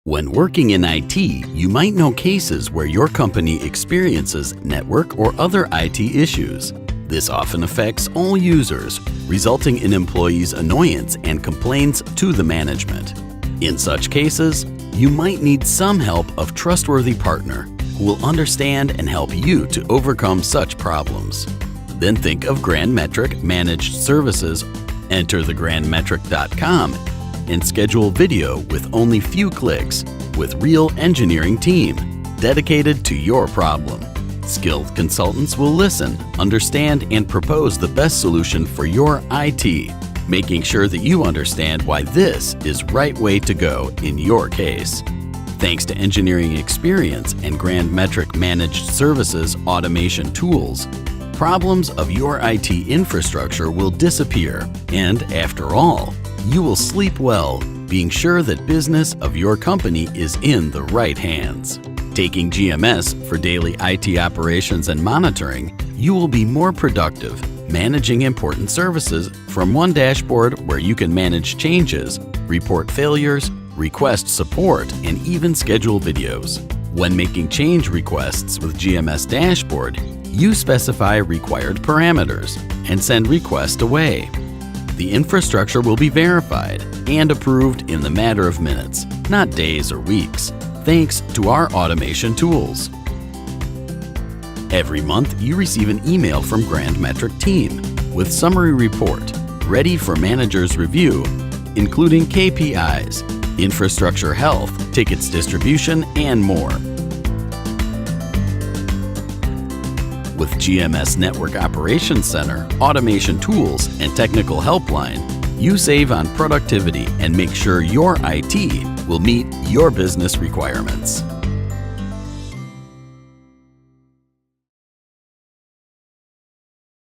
When working in IT, you might know cases where your company experiences network or other IT issues. This often affects all users, resulting in employees' annoyance and complaints to the management. In such cases, you might need some help of a trustworthy partner who will understand and help you to overcome such problems. Then think of Grandmetric Managed Services. Enter the grandmetric.com and schedule video with only few clicks with real engineering team dedicated to your problem. Skilled consultants will listen, understand, and propose the best solution for your IT, making sure that you understand why this is right way to go in your case. Thanks to engineering experience and Grandmetric Managed Services automation tools, problems of your IT infrastructure will disappear, and after all, you will sleep well, being sure that business of your company is in the right hands. Taking GMS for daily IT operations and monitoring, you will be more productive, managing important services from one dashboard where you can manage changes, report failures, request support, and even schedule videos. When making change requests with GMS Dashboard, you specify required parameters and send requests away. The infrastructure will be verified and approved in the matter of minutes, not days or weeks, thanks to our automation tools. Every month, you receive an email from Grandmetric team with summary report ready for manager's review, including KPIs, infrastructure health, tickets distribution, and more. With GMS Network Operations Center, automation tools, and technical helpline, you save on productivity and make sure your IT will meet your business requirements.